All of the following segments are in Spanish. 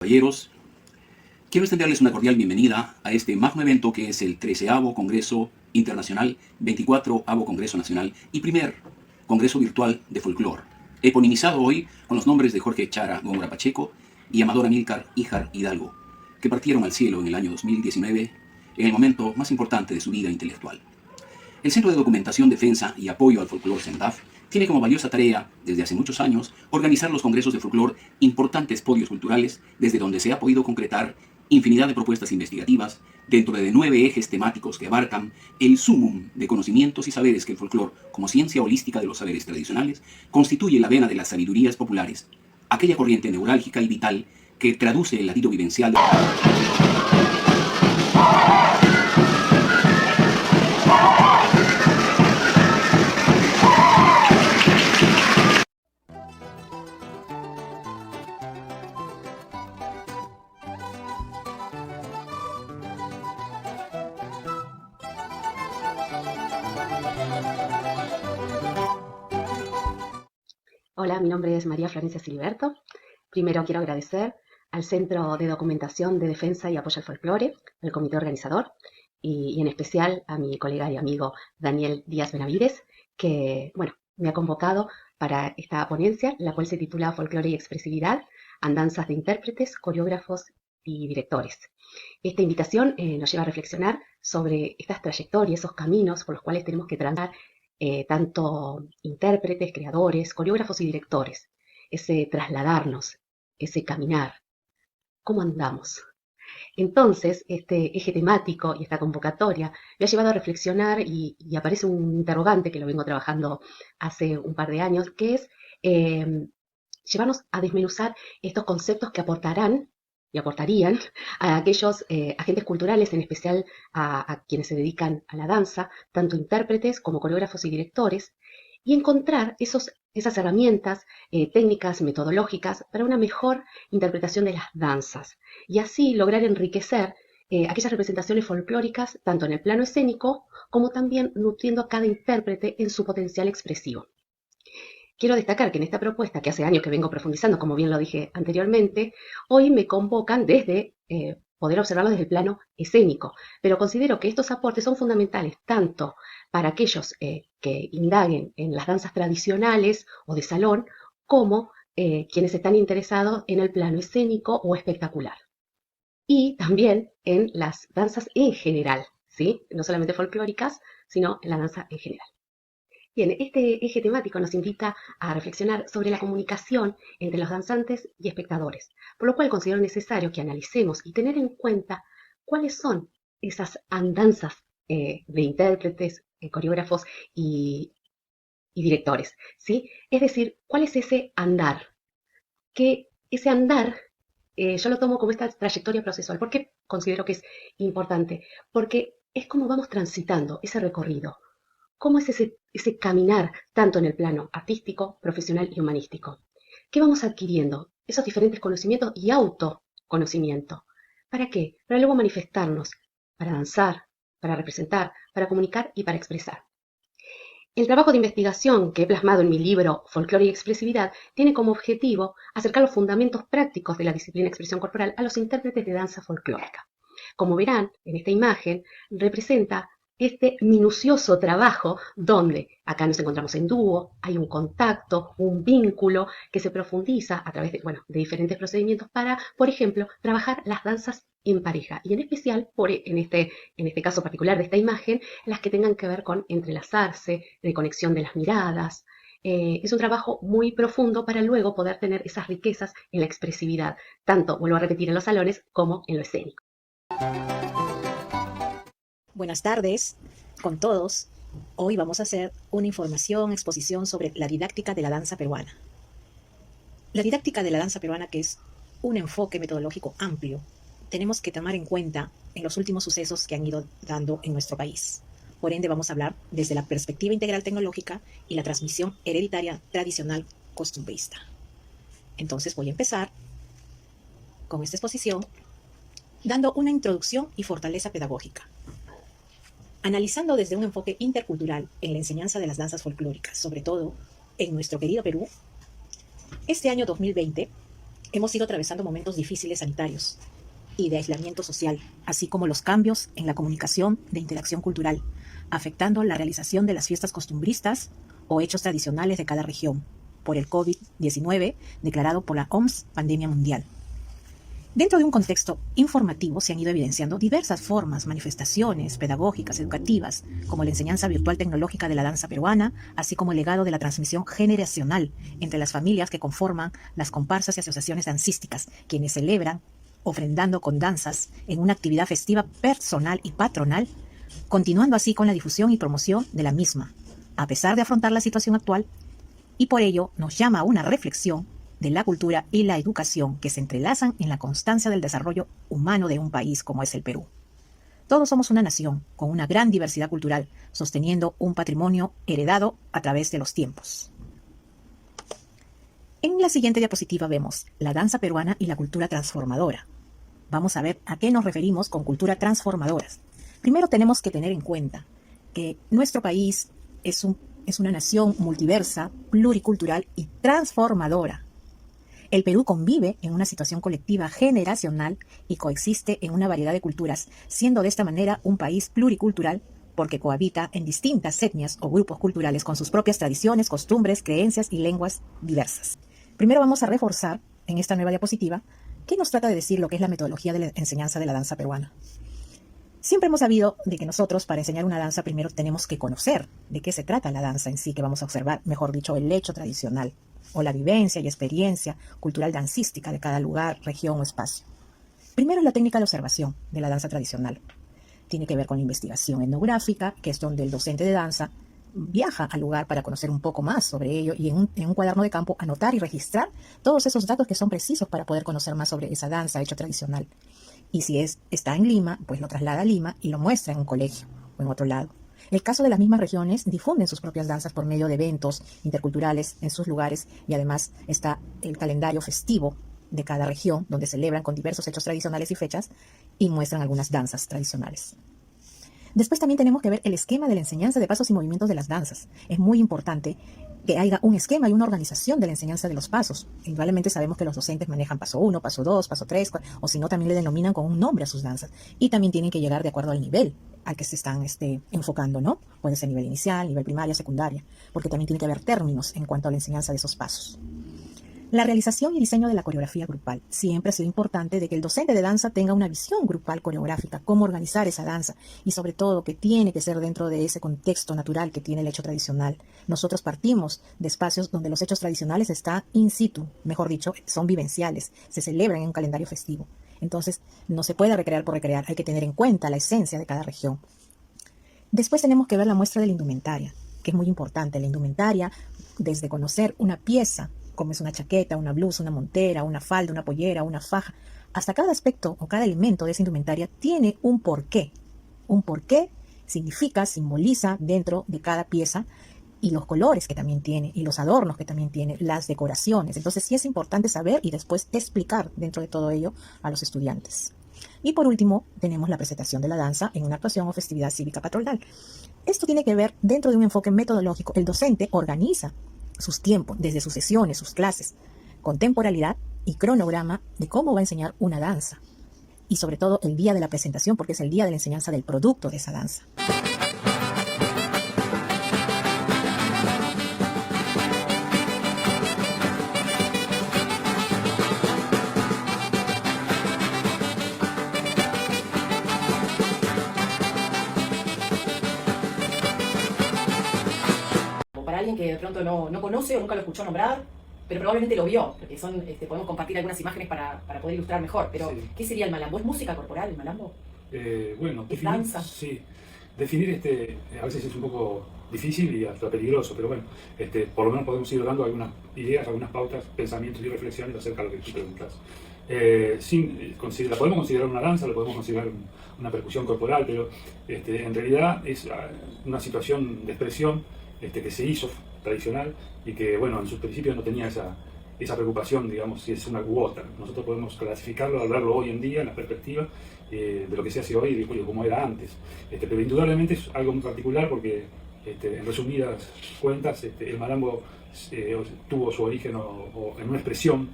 Caballeros, quiero extenderles una cordial bienvenida a este magno evento que es el 13º Congreso Internacional, 24º Congreso Nacional y primer Congreso Virtual de Folclore, eponimizado hoy con los nombres de Jorge Chara Góngora Pacheco y Amador Amílcar Híjar Hidalgo, que partieron al cielo en el año 2019 en el momento más importante de su vida intelectual. El Centro de Documentación, Defensa y Apoyo al Folclore CENDAF tiene como valiosa tarea, desde hace muchos años, organizar los congresos de folclore, importantes podios culturales, desde donde se ha podido concretar infinidad de propuestas investigativas dentro de 9 ejes temáticos que abarcan el sumum de conocimientos y saberes que el folclore, como ciencia holística de los saberes tradicionales, constituye la vena de las sabidurías populares, aquella corriente neurálgica y vital que traduce el latido vivencial de... Hola, mi nombre es María Florencia Siliberto. Primero quiero agradecer al Centro de Documentación de Defensa y Apoyo al Folclore, el comité organizador, y en especial a mi colega y amigo Daniel Díaz Benavides, que me ha convocado para esta ponencia, la cual se titula Folclore y Expresividad, Andanzas de intérpretes, coreógrafos y directores. Esta invitación nos lleva a reflexionar sobre estas trayectorias, esos caminos por los cuales tenemos que transitar tanto intérpretes, creadores, coreógrafos y directores. Ese trasladarnos, ese caminar, ¿cómo andamos? Entonces, este eje temático y esta convocatoria me ha llevado a reflexionar y aparece un interrogante que lo vengo trabajando hace un par de años, que es llevarnos a desmenuzar estos conceptos que aportarán y aportarían a aquellos agentes culturales, en especial a quienes se dedican a la danza, tanto intérpretes como coreógrafos y directores, y encontrar esas herramientas técnicas, metodológicas para una mejor interpretación de las danzas, y así lograr enriquecer aquellas representaciones folclóricas, tanto en el plano escénico, como también nutriendo a cada intérprete en su potencial expresivo. Quiero destacar que en esta propuesta, que hace años que vengo profundizando, como bien lo dije anteriormente, hoy me convocan desde poder observarlo desde el plano escénico, pero considero que estos aportes son fundamentales tanto para aquellos que indaguen en las danzas tradicionales o de salón, como quienes están interesados en el plano escénico o espectacular. Y también en las danzas en general, ¿sí? No solamente folclóricas, sino en la danza en general. Bien, este eje temático nos invita a reflexionar sobre la comunicación entre los danzantes y espectadores, por lo cual considero necesario que analicemos y tener en cuenta cuáles son esas andanzas de intérpretes, coreógrafos y directores, ¿sí? Es decir, cuál es ese andar, que ese andar yo lo tomo como esta trayectoria procesual. ¿Por qué considero que es importante? Porque es como vamos transitando ese recorrido. ¿Cómo es ese caminar tanto en el plano artístico, profesional y humanístico? ¿Qué vamos adquiriendo? Esos diferentes conocimientos y autoconocimiento. ¿Para qué? Para luego manifestarnos, para danzar, para representar, para comunicar y para expresar. El trabajo de investigación que he plasmado en mi libro Folclore y Expresividad tiene como objetivo acercar los fundamentos prácticos de la disciplina de expresión corporal a los intérpretes de danza folclórica. Como verán, en esta imagen representa este minucioso trabajo donde acá nos encontramos en dúo, hay un contacto, un vínculo que se profundiza a través de diferentes procedimientos para, por ejemplo, trabajar las danzas en pareja y en especial, en este caso particular de esta imagen, las que tengan que ver con entrelazarse, de conexión de las miradas. Es un trabajo muy profundo para luego poder tener esas riquezas en la expresividad, tanto, vuelvo a repetir, en los salones como en lo escénico. Buenas tardes con todos. Hoy vamos a hacer una exposición sobre la didáctica de la danza peruana. La didáctica de la danza peruana, que es un enfoque metodológico amplio, tenemos que tomar en cuenta en los últimos sucesos que han ido dando en nuestro país. Por ende, vamos a hablar desde la perspectiva integral tecnológica y la transmisión hereditaria tradicional costumbrista. Entonces voy a empezar con esta exposición dando una introducción y fortaleza pedagógica. Analizando desde un enfoque intercultural en la enseñanza de las danzas folclóricas, sobre todo en nuestro querido Perú, este año 2020 Hemos ido atravesando momentos difíciles sanitarios y de aislamiento social, así como los cambios en la comunicación de interacción cultural, afectando la realización de las fiestas costumbristas o hechos tradicionales de cada región por el COVID-19 declarado por la OMS pandemia mundial. Dentro de un contexto informativo se han ido evidenciando diversas formas, manifestaciones pedagógicas, educativas, como la enseñanza virtual tecnológica de la danza peruana, así como el legado de la transmisión generacional entre las familias que conforman las comparsas y asociaciones dancísticas, quienes celebran ofrendando con danzas en una actividad festiva personal y patronal, continuando así con la difusión y promoción de la misma, a pesar de afrontar la situación actual, y por ello nos llama a una reflexión de la cultura y la educación que se entrelazan en la constancia del desarrollo humano de un país como es el Perú. Todos somos una nación con una gran diversidad cultural, sosteniendo un patrimonio heredado a través de los tiempos. En la siguiente diapositiva vemos la danza peruana y la cultura transformadora. Vamos a ver a qué nos referimos con cultura transformadora. Primero tenemos que tener en cuenta que nuestro país es una nación multiversa, pluricultural y transformadora. El Perú convive en una situación colectiva generacional y coexiste en una variedad de culturas, siendo de esta manera un país pluricultural porque cohabita en distintas etnias o grupos culturales con sus propias tradiciones, costumbres, creencias y lenguas diversas. Primero vamos a reforzar en esta nueva diapositiva qué nos trata de decir lo que es la metodología de la enseñanza de la danza peruana. Siempre hemos sabido de que nosotros para enseñar una danza primero tenemos que conocer de qué se trata la danza en sí, que vamos a observar, mejor dicho, el hecho tradicional o la vivencia y experiencia cultural dancística de cada lugar, región o espacio. Primero, la técnica de observación de la danza tradicional. Tiene que ver con la investigación etnográfica, que es donde el docente de danza viaja al lugar para conocer un poco más sobre ello y en un cuaderno de campo anotar y registrar todos esos datos que son precisos para poder conocer más sobre esa danza, hecho tradicional. Y si está en Lima, pues lo traslada a Lima y lo muestra en un colegio o en otro lado. El caso de las mismas regiones difunden sus propias danzas por medio de eventos interculturales en sus lugares y además está el calendario festivo de cada región donde celebran con diversos hechos tradicionales y fechas y muestran algunas danzas tradicionales. Después también tenemos que ver el esquema de la enseñanza de pasos y movimientos de las danzas. Es muy importante que haya un esquema y una organización de la enseñanza de los pasos. Indudablemente sabemos que los docentes manejan paso 1, paso 2, paso 3, o si no también le denominan con un nombre a sus danzas. Y también tienen que llegar de acuerdo al nivel al que se están enfocando, ¿no? Puede ser nivel inicial, nivel primaria, secundaria, porque también tiene que haber términos en cuanto a la enseñanza de esos pasos. La realización y diseño de la coreografía grupal. Siempre ha sido importante de que el docente de danza tenga una visión grupal coreográfica, cómo organizar esa danza y sobre todo que tiene que ser dentro de ese contexto natural que tiene el hecho tradicional. Nosotros partimos de espacios donde los hechos tradicionales están in situ, mejor dicho, son vivenciales, se celebran en un calendario festivo. Entonces, no se puede recrear por recrear, hay que tener en cuenta la esencia de cada región. Después tenemos que ver la muestra de la indumentaria, que es muy importante. La indumentaria, desde conocer una pieza, como es una chaqueta, una blusa, una montera, una falda, una pollera, una faja, hasta cada aspecto o cada elemento de esa indumentaria tiene un porqué. Un porqué significa, simboliza dentro de cada pieza y los colores que también tiene y los adornos que también tiene, las decoraciones. Entonces sí es importante saber y después explicar dentro de todo ello a los estudiantes. Y por último, tenemos la presentación de la danza en una actuación o festividad cívica patronal. Esto tiene que ver dentro de un enfoque metodológico. El docente organiza sus tiempos, desde sus sesiones, sus clases, con temporalidad y cronograma de cómo va a enseñar una danza. Y sobre todo el día de la presentación, porque es el día de la enseñanza del producto de esa danza. Para alguien que de pronto no conoce o nunca lo escuchó nombrar, pero probablemente lo vio, porque podemos compartir algunas imágenes para poder ilustrar mejor. Pero, sí. ¿Qué sería el malambo? ¿Es música corporal el malambo? Bueno, ¿Es danza? Sí. Definir a veces es un poco difícil y hasta peligroso, pero bueno, por lo menos podemos ir dando algunas ideas, algunas pautas, pensamientos y reflexiones acerca de lo que tú preguntas. La podemos considerar una danza, lo podemos considerar una percusión corporal, pero en realidad es una situación de expresión que se hizo tradicional y que, bueno, en sus principios no tenía esa preocupación, digamos, si es una u otra. Nosotros podemos clasificarlo al verlo hoy en día en la perspectiva de lo que se hace hoy y de cómo era antes. Pero indudablemente es algo muy particular porque, en resumidas cuentas, el malambo tuvo su origen en una expresión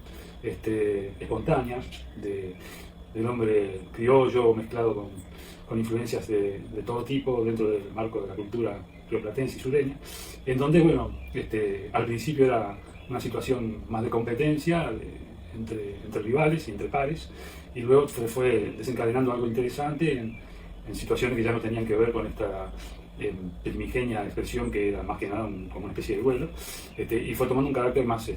espontánea del hombre criollo mezclado con influencias de todo tipo dentro del marco de la cultura rioplatense y sureña, en donde, bueno, al principio era una situación más de competencia entre rivales y entre pares, y luego se fue desencadenando algo interesante en situaciones que ya no tenían que ver con esta primigenia expresión que era más que nada como una especie de duelo, y fue tomando un carácter más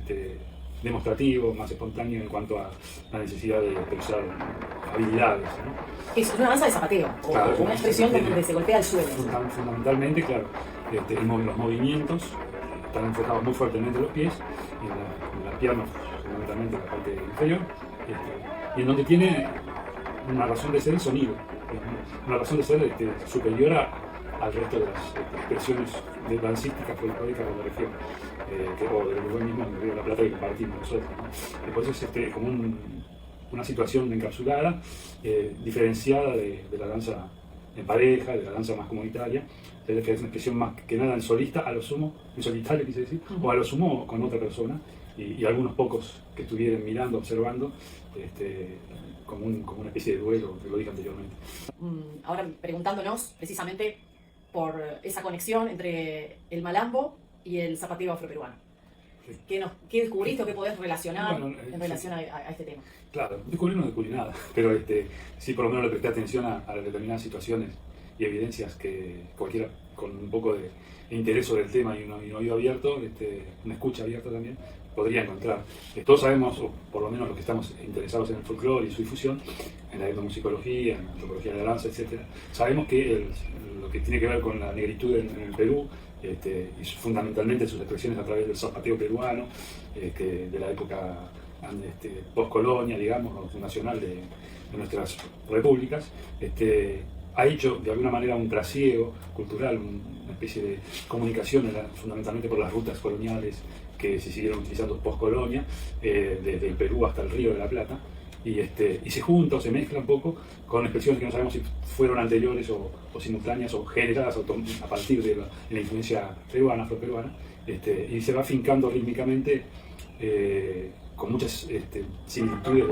demostrativo, más espontáneo en cuanto a la necesidad de expresar habilidades, ¿no? Es una danza de zapateo, Claro, o una expresión donde se golpea el suelo. Fundamentalmente, claro, los movimientos están enfocados muy fuertemente en los pies y en las piernas, fundamentalmente en la parte inferior, y en donde tiene una razón de ser el sonido, una razón de ser superior al resto de las expresiones dancísticas folclóricas de la región, o del Uruguay mismo, de la Plata, que compartimos nosotros, ¿no? Entonces es como una situación encapsulada, diferenciada de la danza en pareja, de la danza más comunitaria, que es una expresión más que nada en solista, a lo sumo, en solitario quise decir, o a lo sumo con otra persona, y algunos pocos que estuvieran mirando, observando, como una especie de duelo, que lo dije anteriormente. Ahora preguntándonos precisamente por esa conexión entre el malambo y el zapateo afroperuano. Sí. ¿Qué descubriste o qué podés relacionar en relación sí. a este tema? Claro, no descubrí nada, pero sí por lo menos le presté atención a determinadas situaciones y evidencias que cualquiera con un poco de interés sobre el tema y un oído abierto, una escucha abierta también, podría encontrar. Todos sabemos, o por lo menos los que estamos interesados en el folclore y su difusión, en la etnomusicología, en la antropología de la danza, etc., sabemos que lo que tiene que ver con la negritud en el Perú, y fundamentalmente sus expresiones a través del zapateo peruano, de la época postcolonia, digamos, o fundacional de nuestras repúblicas, ha hecho de alguna manera un trasiego cultural, una especie de comunicación, fundamentalmente por las rutas coloniales que se siguieron utilizando postcolonia, desde el Perú hasta el Río de la Plata, y se junta o se mezcla un poco con expresiones que no sabemos si fueron anteriores o simultáneas o generadas a partir de la influencia peruana, afroperuana, y se va afincando rítmicamente con muchas similitudes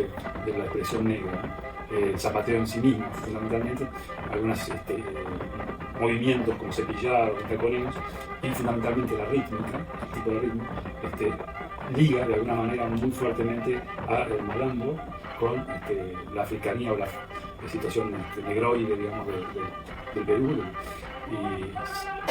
de la expresión negra, ¿no? El zapateo en sí mismo, fundamentalmente, algunos movimientos como cepillado, taconeos, y fundamentalmente la rítmica, el tipo de ritmo, liga de alguna manera muy fuertemente al malambo con la africanía o la situación negroide, digamos, del Perú, y